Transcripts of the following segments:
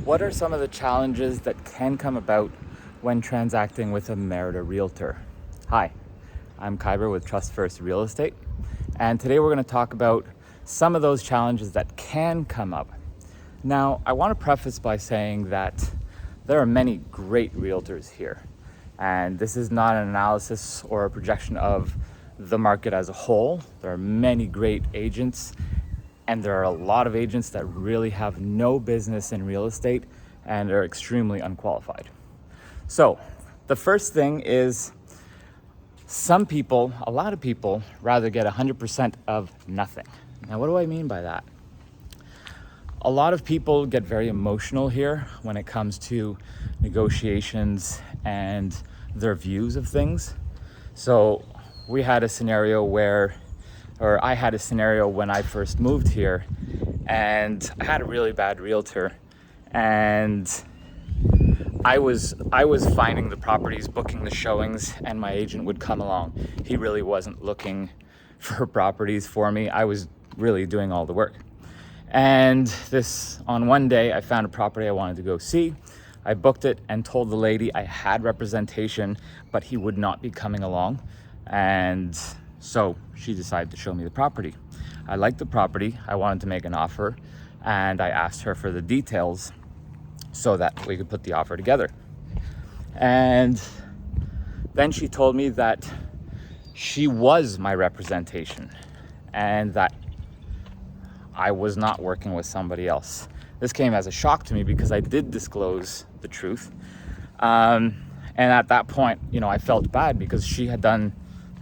What are some of the challenges that can come about when transacting with a Merida realtor? Hi, I'm Kyber with TrustFirst Real Estate, and today we're going to talk about some of those challenges that can come up. Now, I want to preface by saying that there are many great realtors here, and this is not an analysis or a projection of the market as a whole. There are many great agents, and there are a lot of agents that really have no business in real estate and are extremely unqualified. So the first thing is a lot of people rather get 100% of nothing. Now, what do I mean by that? A lot of people get very emotional here when it comes to negotiations and their views of things. So I had a scenario when I first moved here, and I had a really bad realtor, and I was finding the properties, booking the showings, and my agent would come along. He really wasn't looking for properties for me. I was really doing all the work. And on one day, I found a property I wanted to go see. I booked it and told the lady I had representation, but he would not be coming along. And so she decided to show me the property. I liked the property. I wanted to make an offer, and I asked her for the details so that we could put the offer together. And then she told me that she was my representation and that I was not working with somebody else. This came as a shock to me because I did disclose the truth. And at that point, I felt bad because she had done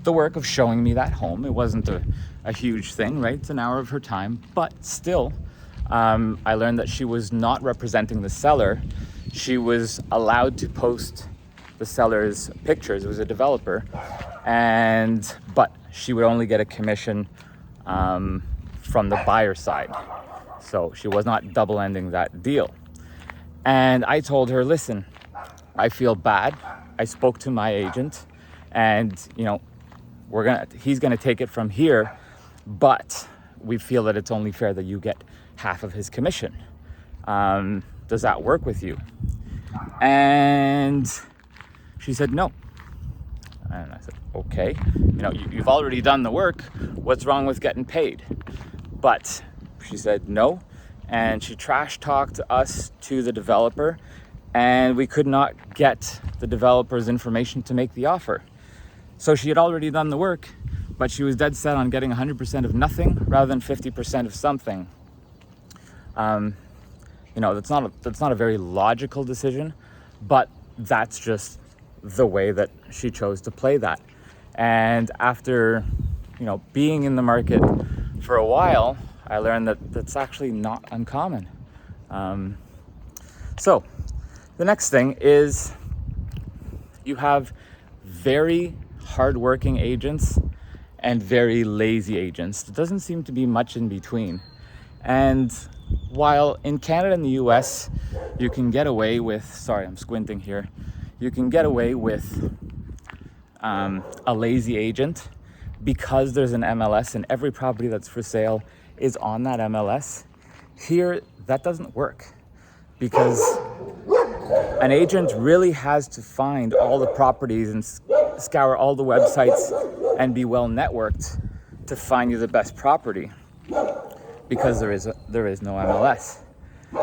the work of showing me that home. It wasn't a huge thing, right? It's an hour of her time, but still, I learned that she was not representing the seller. She was allowed to post the seller's pictures. It was a developer, but she would only get a commission from the buyer side. So she was not double-ending that deal. And I told her, listen, I feel bad. I spoke to my agent, and he's gonna take it from here, but we feel that it's only fair that you get half of his commission. Does that work with you? And she said no. And I said, okay, you've already done the work. What's wrong with getting paid? But she said no, and she trash talked us to the developer, and we could not get the developer's information to make the offer. So she had already done the work, but she was dead set on getting 100% of nothing rather than 50% of something. That's not a very logical decision, but that's just the way that she chose to play that. And after, being in the market for a while, I learned that that's actually not uncommon. So the next thing is you have very hardworking agents and very lazy agents. There doesn't seem to be much in between. And while in Canada and the US, you can get away with, I'm squinting here, you can get away with a lazy agent because there's an MLS and every property that's for sale is on that MLS. Here, that doesn't work because an agent really has to find all the properties and scour all the websites and be well networked to find you the best property because there is no MLS.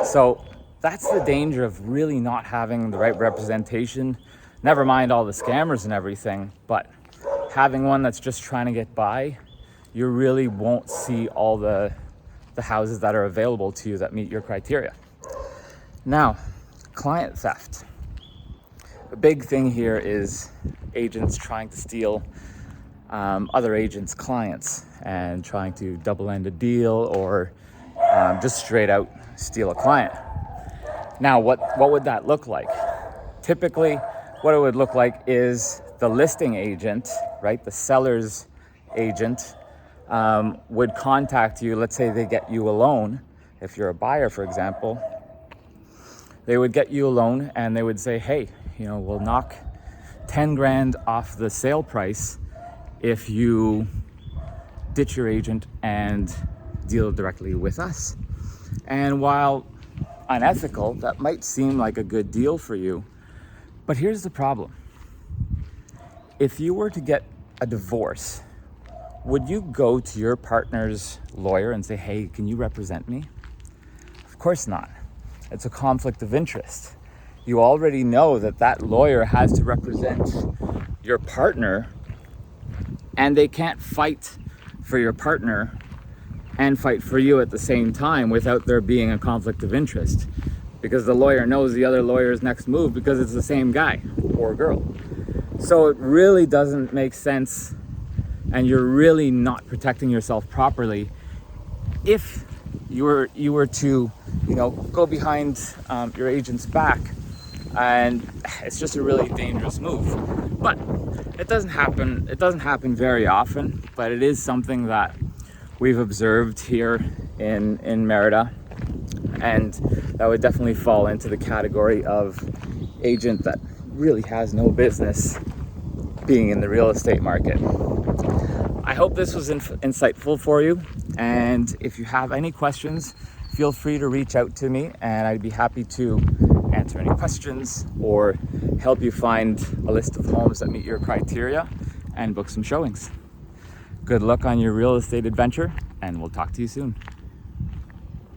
So that's the danger of really not having the right representation. Never mind all the scammers and everything, but having one that's just trying to get by, you really won't see all the houses that are available to you that meet your criteria. Now, client theft. The big thing here is agents trying to steal other agents' clients and trying to double end a deal or just straight out steal a client. Now, what would that look like? Typically, what it would look like is the listing agent, right, the seller's agent, would contact you. Let's say they get you a loan. If you're a buyer, for example, they would get you a loan and they would say, hey, we'll knock 10 grand off the sale price if you ditch your agent and deal directly with us. And while unethical, that might seem like a good deal for you. But here's the problem. If you were to get a divorce, would you go to your partner's lawyer and say, hey, can you represent me? Of course not. It's a conflict of interest. You already know that that lawyer has to represent your partner, and they can't fight for your partner and fight for you at the same time without there being a conflict of interest, because the lawyer knows the other lawyer's next move because it's the same guy or girl. So it really doesn't make sense, and you're really not protecting yourself properly if you were to, go behind your agent's back, and it's just a really dangerous move. But it doesn't happen. It doesn't happen very often, but it is something that we've observed here in Merida, and that would definitely fall into the category of agent that really has no business being in the real estate market. I hope this was insightful for you, and if you have any questions, feel free to reach out to me, and I'd be happy to answer any questions or help you find a list of homes that meet your criteria and book some showings. Good luck on your real estate adventure, and we'll talk to you soon.